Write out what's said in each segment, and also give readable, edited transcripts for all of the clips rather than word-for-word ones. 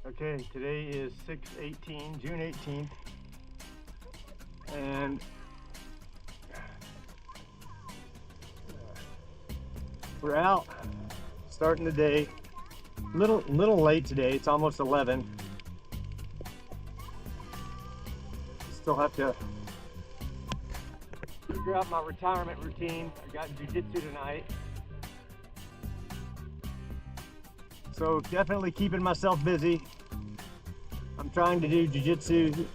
Okay, today is 6/18, June 18th, and we're out starting the day. Little late today. It's almost 11. Still have to figure out my retirement routine. I got jiu-jitsu tonight, so definitely keeping myself busy. I'm trying to do jiu-jitsu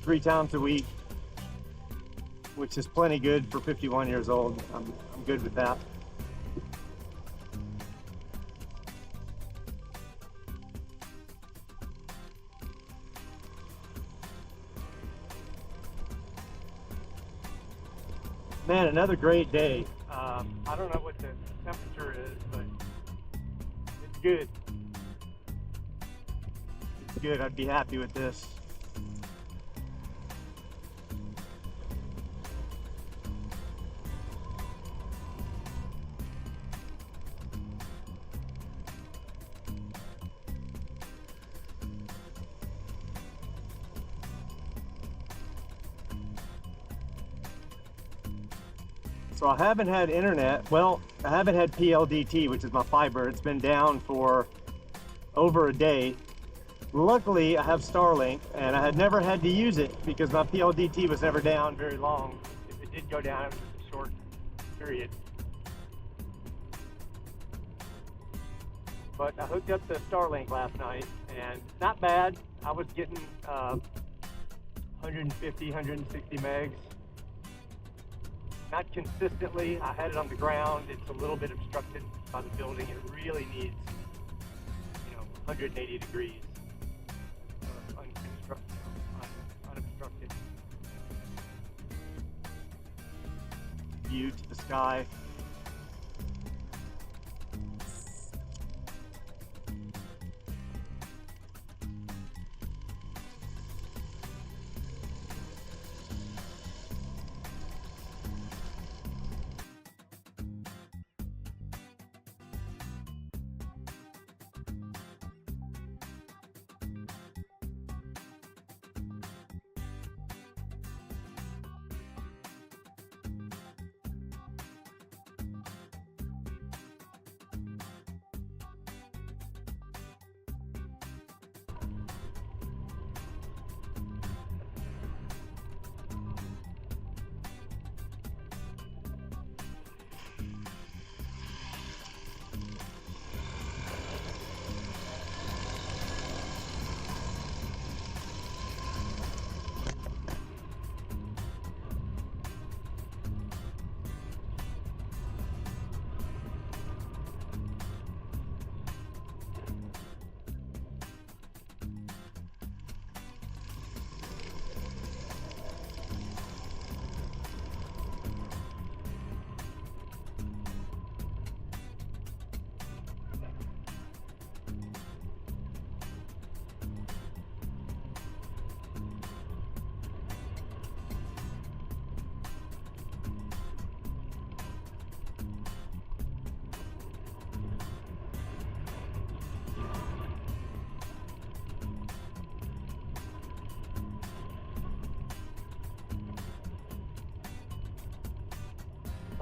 3 times a week, which is plenty good for 51 years old. I'm good with that. Man, another great day. I don't know what the temperature is, but it's good. It's good. I'd be happy with this. So I haven't had internet. Well, I haven't had PLDT, which is my fiber. It's been down for over a day. Luckily, I have Starlink, and I had never had to use it because my PLDT was never down very long. If it did go down, it was just a short period. But I hooked up to Starlink last night, and not bad. I was getting 150, 160 megs. Not consistently. I had it on the ground. It's a little bit obstructed by the building. It really needs, 180 degrees of unobstructed view to the sky.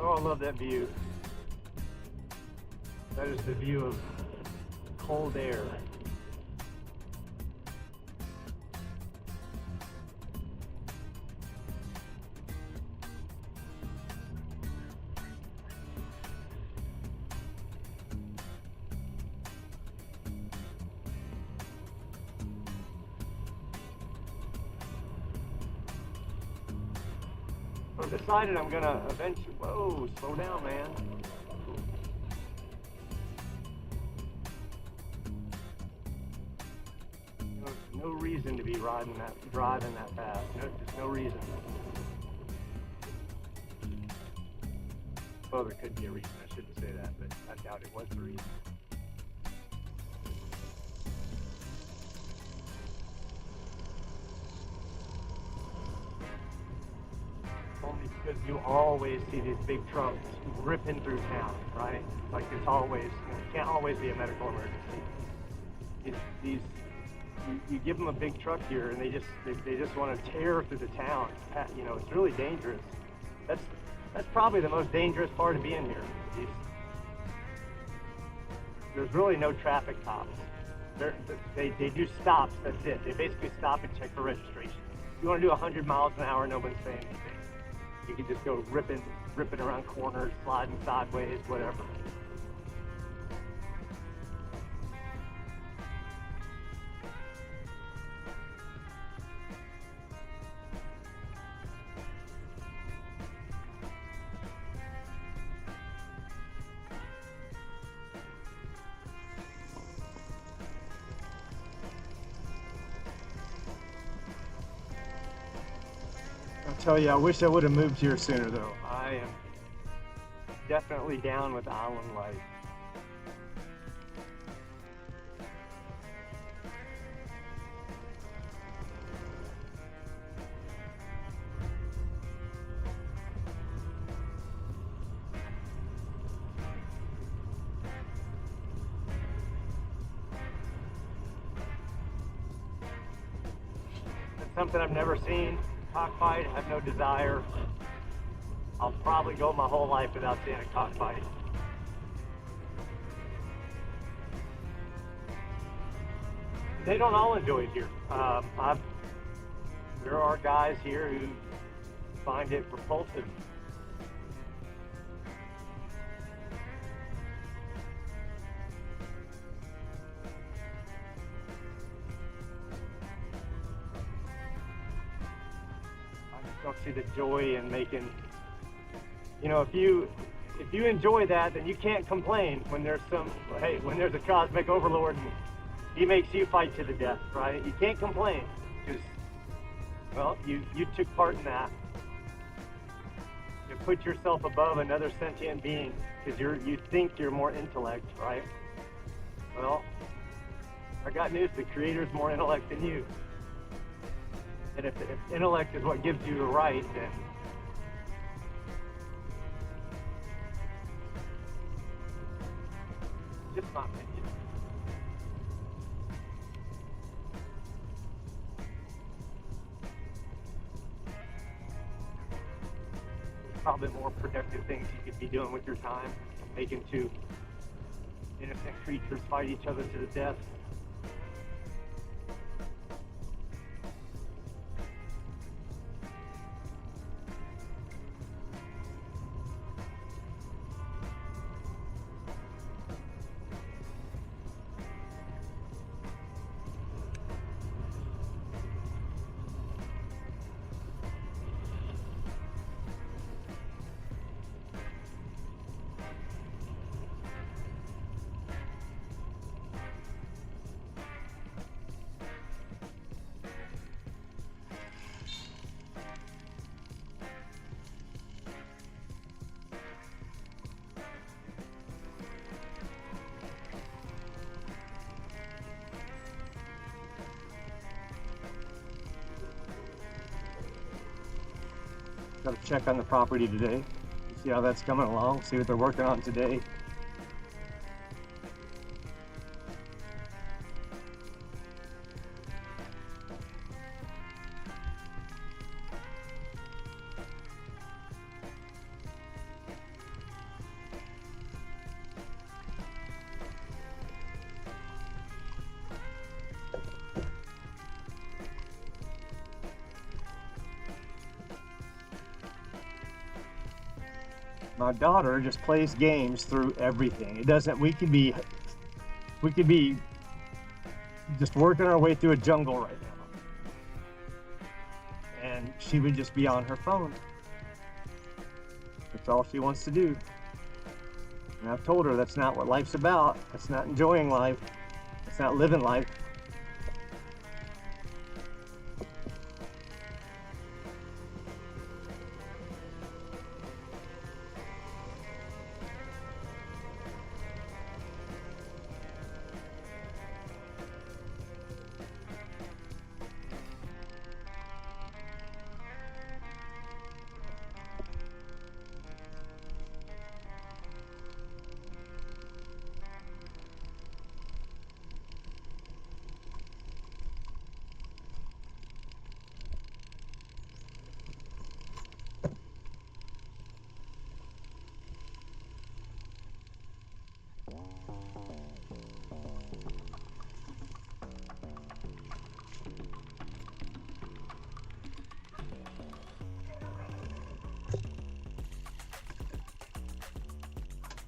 Oh, I love that view. That is the view of cold air. I've decided I'm gonna eventually, whoa, slow down, man. No reason to be driving that fast. Just no reason. Well, there could be a reason. I shouldn't say that, but I doubt it was the reason. Only because you always see these big trucks ripping through town, right? Like it's always, it can't always be a medical emergency. These You give them a big truck here, and they just want to tear through the town. You know, it's really dangerous. That's that's probably the most dangerous part of being here. There's really no traffic cops. They do stops. That's it. They basically stop and check for registration. If you want to do 100 miles an hour, no one's saying anything. You can just go ripping around corners, sliding sideways, whatever. I'll tell you, I wish I would have moved here sooner, though. I am definitely down with island life. It's something I've never seen. Cockfight, I have no desire. I'll probably go my whole life without seeing a cockfight. They don't all enjoy it here. There are guys here who find it repulsive. Don't see the joy in making, you know, if you enjoy that, then you can't complain when there's when there's a cosmic overlord and he makes you fight to the death, right? You can't complain because, well, you took part in that. You put yourself above another sentient being because you think you're more intellect, right? Well, I got news, the creator's more intellect than you. And if intellect is what gives you the right, then just my opinion. There's probably more productive things you could be doing with your time, making two innocent creatures fight each other to the death. Got to check on the property today, see how that's coming along, see what they're working on today. My daughter just plays games through everything. It doesn't, we could be just working our way through a jungle right now. And she would just be on her phone. That's all she wants to do. And I've told her that's not what life's about. That's not enjoying life. That's not living life.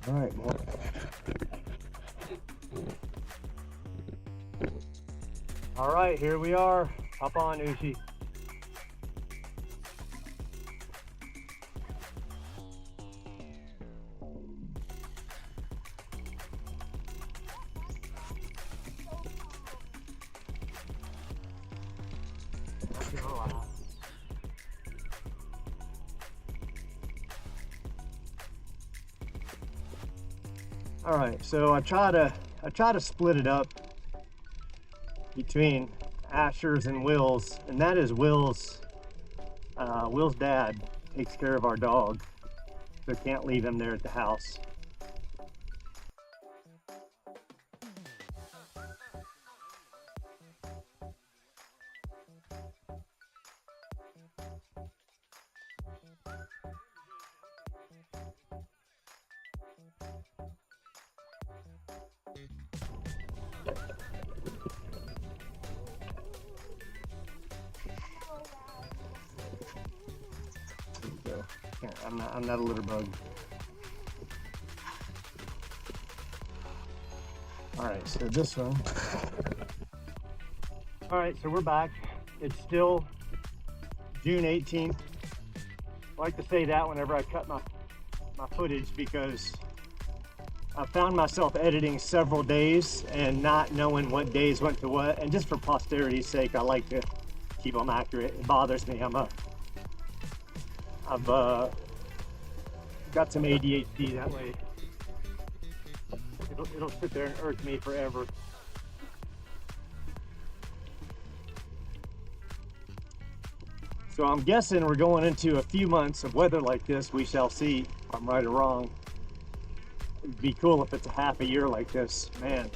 All right. All right, here we are. Hop on, Ushi. All right, so I try to split it up between Asher's and Will's, and that is Will's dad takes care of our dog, so can't leave him there at the house. So, I'm not a litter bug. All right, so this one. All right, so we're back. It's still June 18th. I like to say that whenever I cut my footage, because I found myself editing several days and not knowing what days went to what. And just for posterity's sake, I like to keep them accurate. It bothers me. I've got some ADHD that way. It'll sit there and irk me forever. So I'm guessing we're going into a few months of weather like this. We shall see if I'm right or wrong. It'd be cool if it's a half a year like this, man.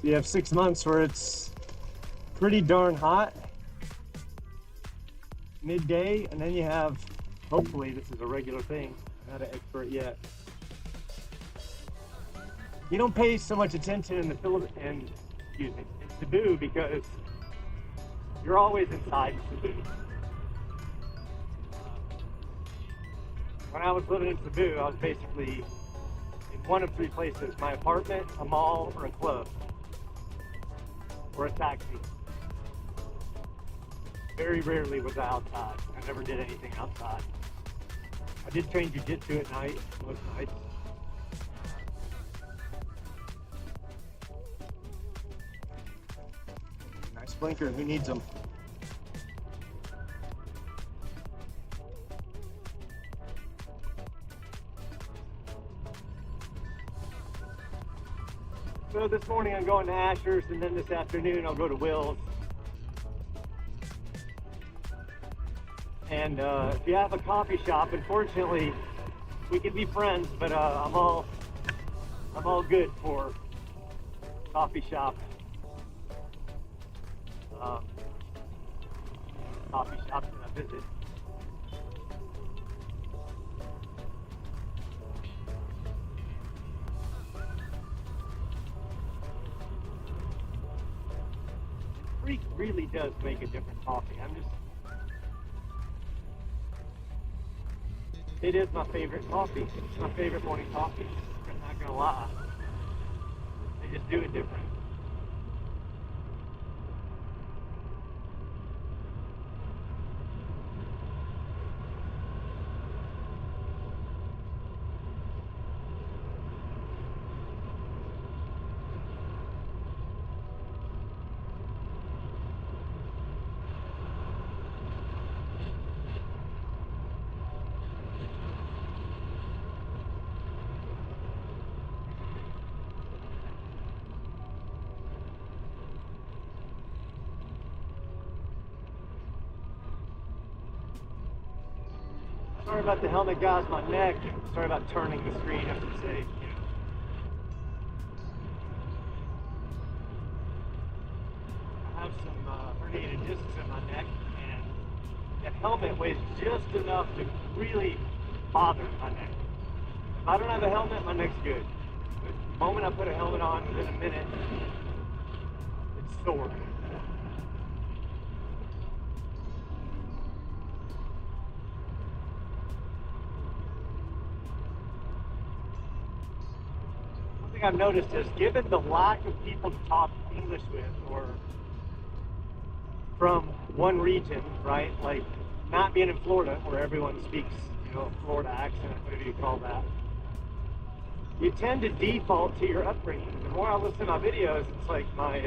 So you have 6 months where it's pretty darn hot midday, and then you have, hopefully this is a regular thing, I'm not an expert yet. You don't pay so much attention in the Philippines, in Cebu, because you're always inside Cebu. When I was living in Cebu, I was basically in one of three places: my apartment, a mall, or a club, or a taxi. Very rarely was I outside. I never did anything outside. I did train jiu-jitsu at night, most nights. Nice blinker, who needs them? So this morning I'm going to Asher's, and then this afternoon I'll go to Will's. And if you have a coffee shop, unfortunately, we can be friends, but I'm all good for coffee shop. Coffee shops that I visit. Freak really does make a different coffee. It is my favorite coffee. It's my favorite morning coffee. I'm not gonna lie. They just do it different. Sorry about the helmet, guys. My neck. Sorry about turning the screen, I should say. I have some herniated discs in my neck, and that helmet weighs just enough to really bother my neck. If I don't have a helmet, my neck's good. But the moment I put a helmet on, within a minute, it's sore. thing I've noticed is, given the lack of people to talk English with, or from one region, right? Like not being in Florida, where everyone speaks, you know, Florida accent, whatever you call that. You tend to default to your upbringing. The more I listen to my videos, it's like my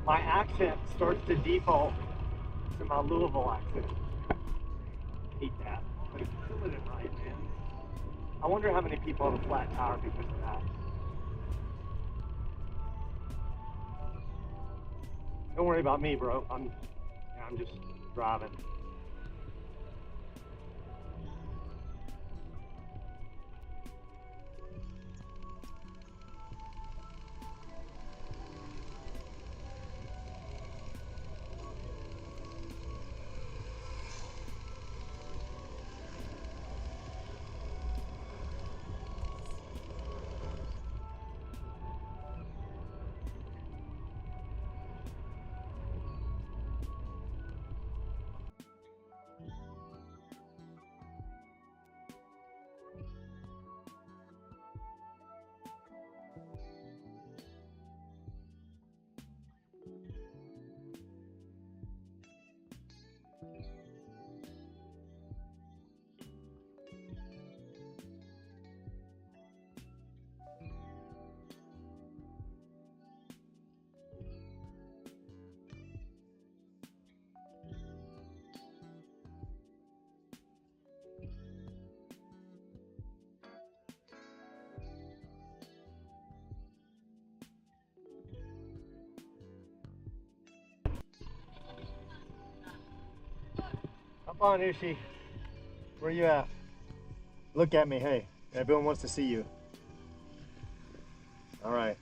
accent starts to default to my Louisville accent. I hate that, but it's killing it right, man. I wonder how many people have a flat tire because of that. Don't worry about me, bro. I'm just driving. Up on, Ushi. Where you at? Look at me, hey. Everyone wants to see you. All right.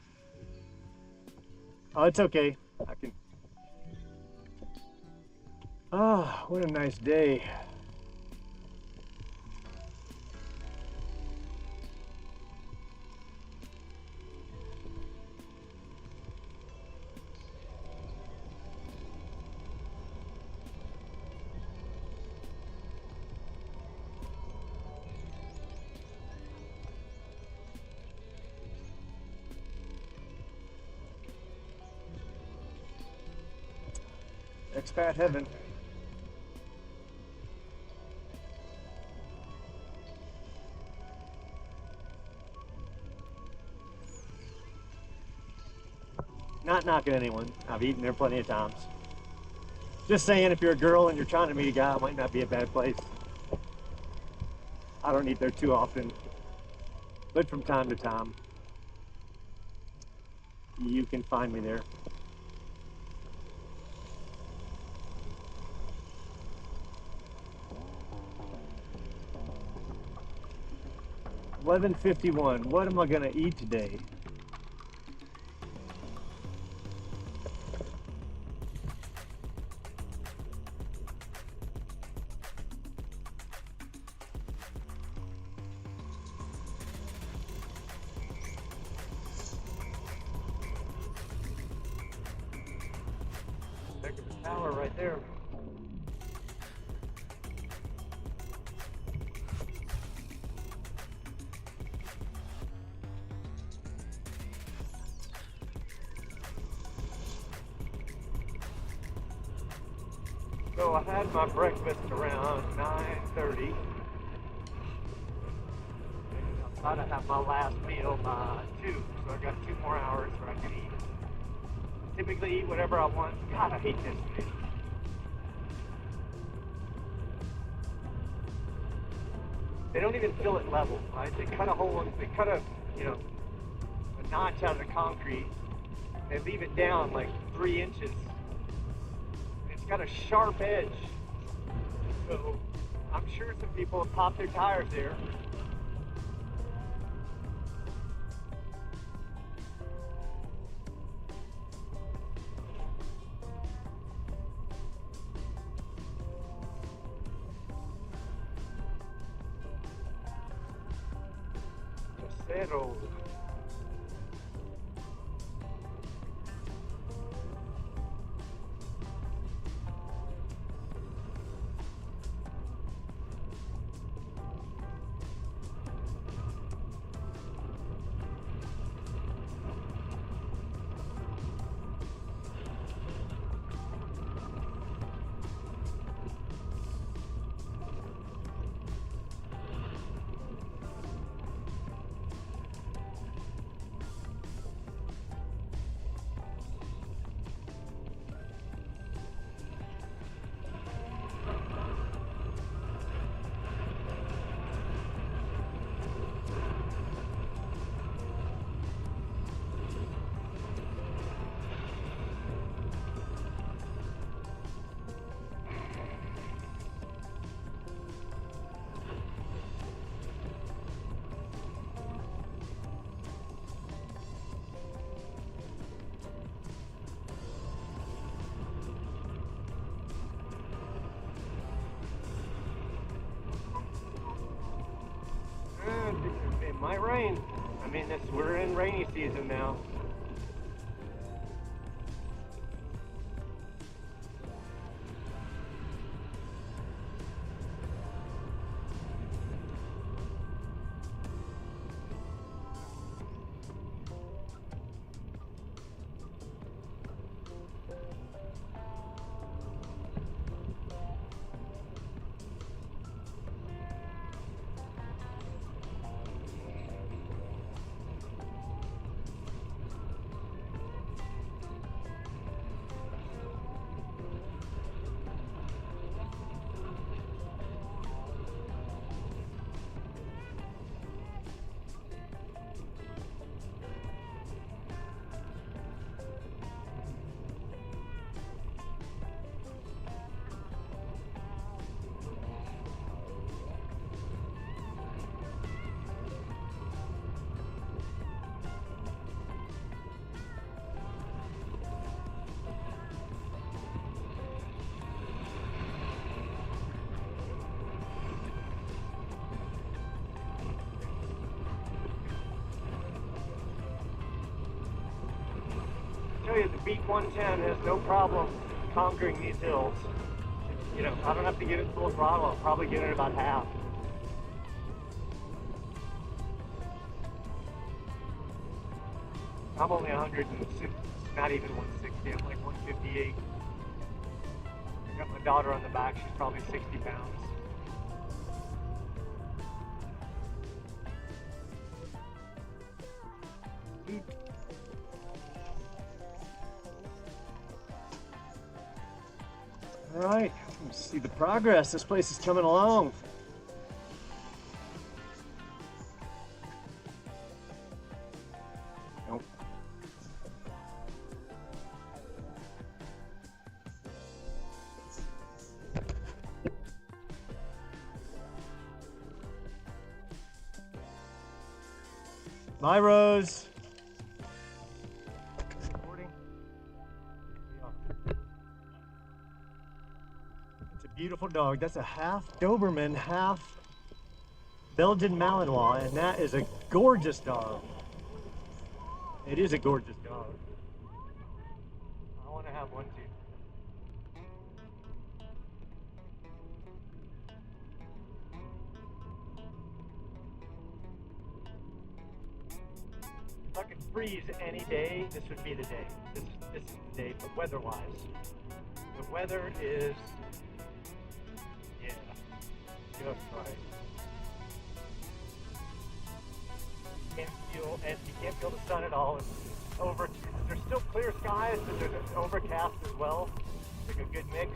Oh, it's okay. I can. Ah, what a nice day. Expat heaven. Not knocking anyone. I've eaten there plenty of times. Just saying, if you're a girl and you're trying to meet a guy, it might not be a bad place. I don't eat there too often, but from time to time, you can find me there. $11.51. What am I gonna eat today? Look at the tower right there. So I had my breakfast around 9:30. I thought I'd have my last meal by 2, so I got 2 more hours where I can eat. Typically eat whatever I want. God, I hate this thing. They don't even fill it level, right? They cut a hole, they cut a notch out of the concrete. They leave it down like 3 inches. It's got a sharp edge. So I'm sure some people have popped their tires there. Cero. Might rain. I mean, we're in rainy season now. I tell you, the Beat 110 has no problem conquering these hills. You know, I don't have to get it full throttle. I'll probably get it about half. I'm only 160, not even 160. I'm like 158. I got my daughter on the back. She's probably 60 pounds. All right, let's see the progress. This place is coming along. Nope. My Rose. Beautiful dog. That's a half Doberman, half Belgian Malinois, and that is a gorgeous dog. It is a gorgeous dog. I want to have one too. If I could freeze any day, this would be the day. This is the day, but weather-wise. The weather is just right. You can't feel the sun at all. It's there's still clear skies, but there's overcast as well. It's like a good mix.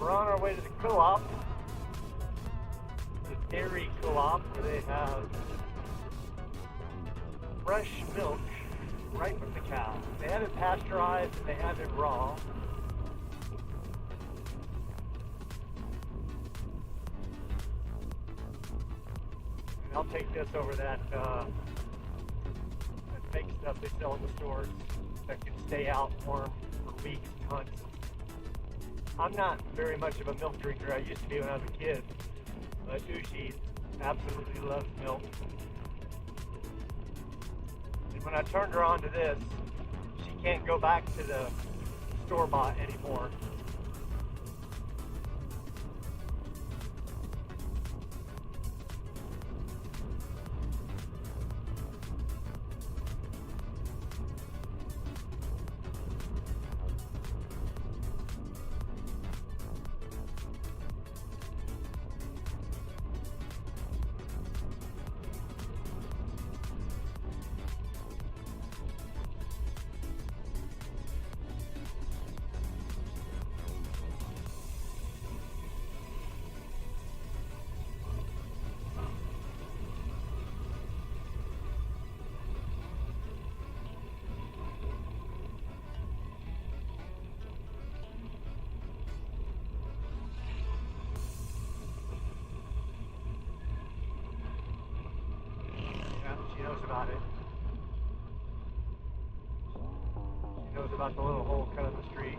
We're on our way to the co-op, the dairy co-op, where they have fresh milk right from the cow. They have it pasteurized and they have it raw. And I'll take this over that fake stuff they sell in the stores that can stay out warm for weeks, months. I'm not very much of a milk drinker. I used to be when I was a kid, but Ushi absolutely loves milk. And when I turned her on to this, she can't go back to the store-bought anymore. She knows about it. She knows about the little hole cut in the street.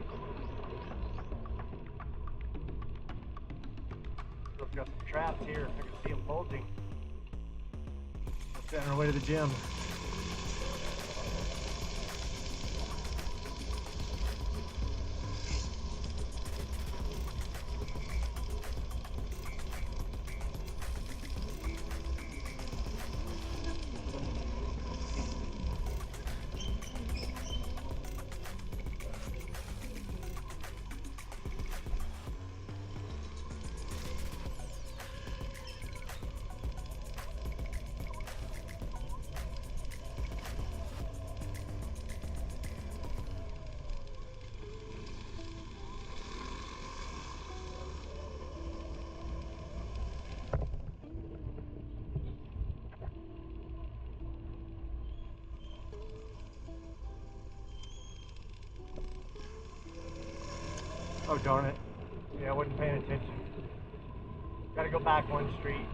Still got some traps here. I can see them bulging. She's on her way to the gym. Oh darn it. Yeah, I wasn't paying attention. Gotta go back one street.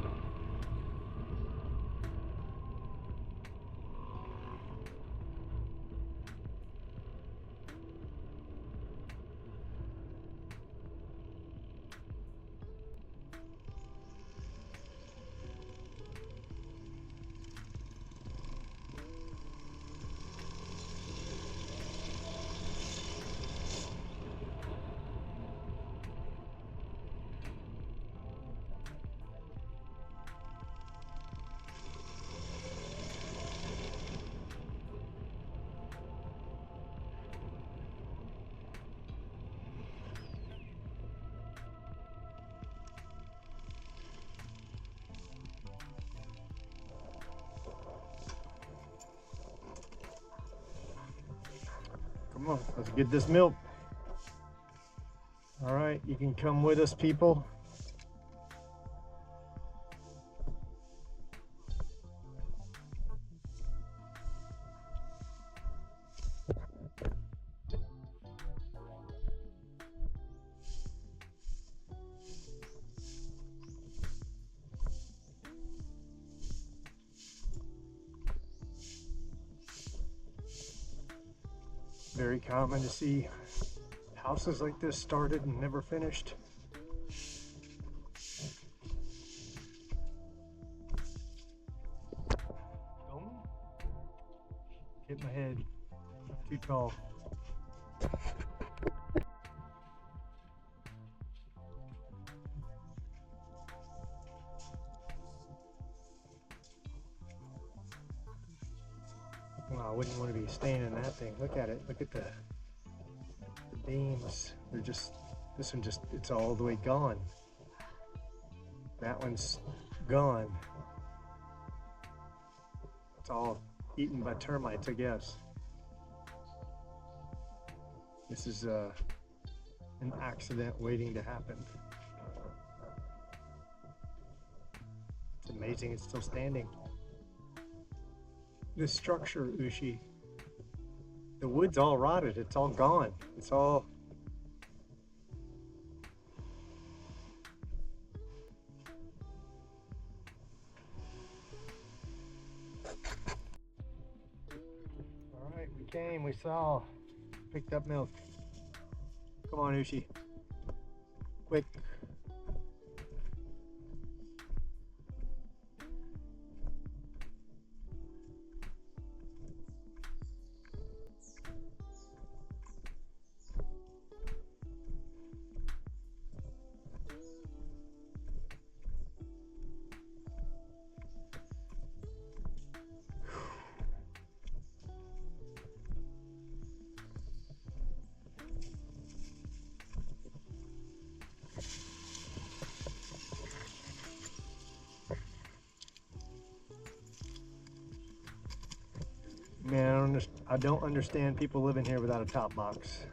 Come on, let's get this milk. All right, you can come with us, people. Very common to see houses like this started and never finished. Oh, hit my head. Too tall. Wow, I wouldn't want to be staying in that thing. Look at it. Look at the beams. They're just, this one just, it's all the way gone. That one's gone. It's all eaten by termites, I guess. This is an accident waiting to happen. It's amazing it's still standing. This structure, Ushi, the wood's all rotted. It's all gone. It's all... game we saw. Picked up milk. Come on, Ushi. Quick. Man, I don't understand people living here without a top box.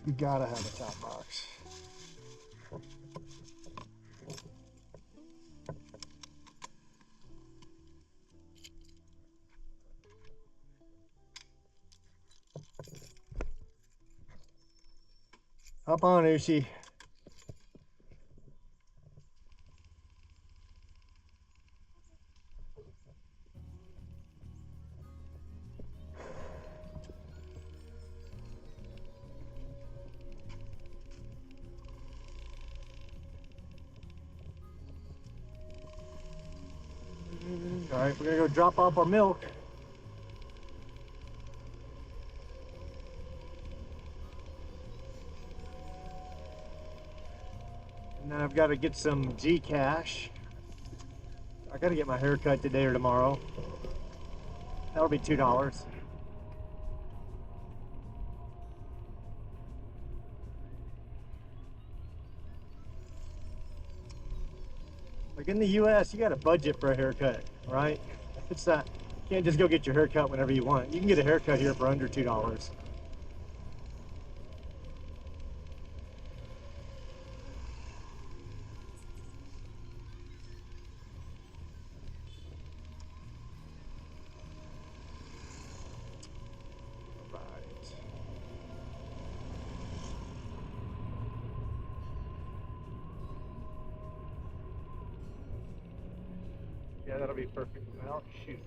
You gotta have a top box. Hop on, Ushi. All right, we're gonna go drop off our milk. And then I've got to get some Gcash. I got to get my hair cut today or tomorrow. That'll be $2. Like in the US, you got to budget for a haircut, right? It's not, you can't just go get your hair cut whenever you want. You can get a haircut here for under $2. Yeah, that'll be perfect. Well, shoot.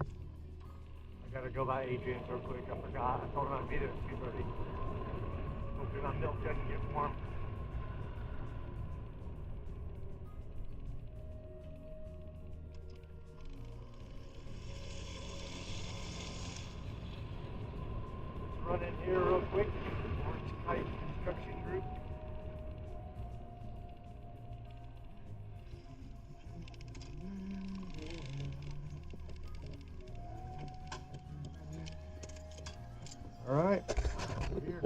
I gotta go by Adrian's real quick. I forgot. I told him I'd be there at 2:30. Hopefully my milk doesn't get warm. Let's run in here real quick. Orange Kite Construction Group. All right, here.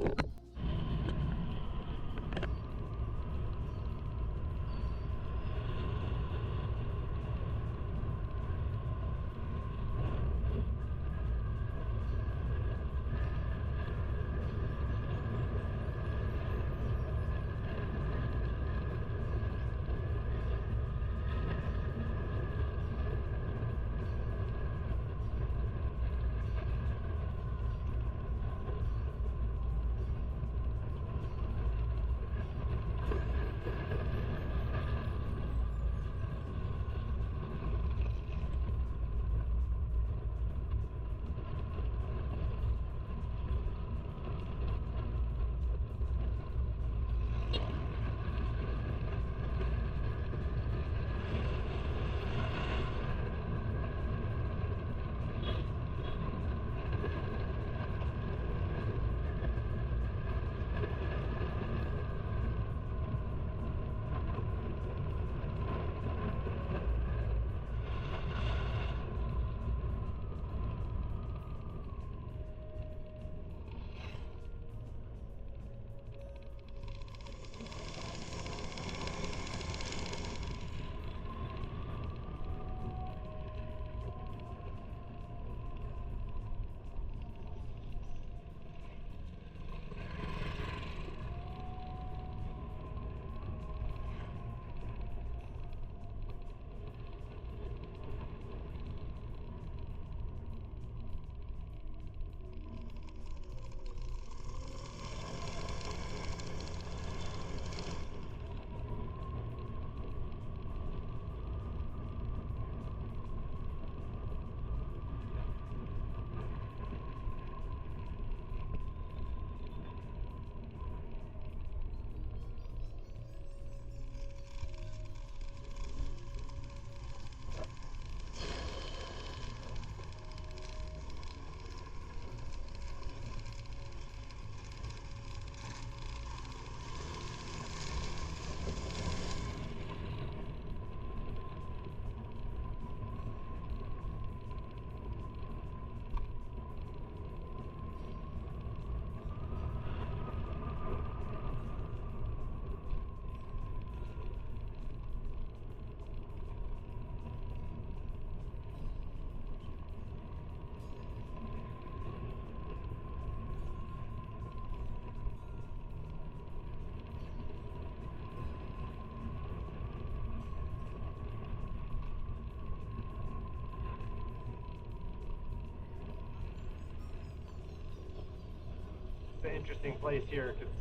it's an interesting place here because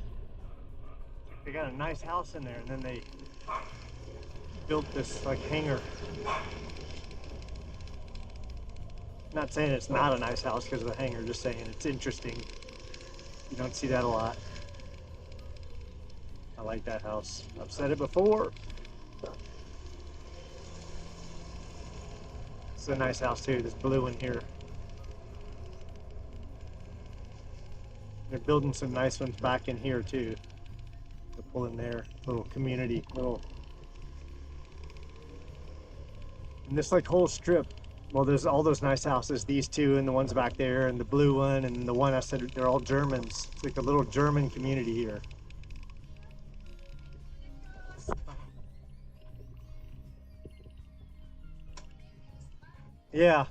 they got a nice house in there, and then they built this like hangar. Not saying it's not a nice house because of the hangar, just saying it's interesting. You don't see that a lot. I like that house. I've said it before. It's a nice house too, this blue one here. They're building some nice ones back in here too. They're pulling their little community, and this like whole strip, well, there's all those nice houses, these two and the ones back there and the blue one and the one I said, they're all Germans. It's like a little German community here. Yeah,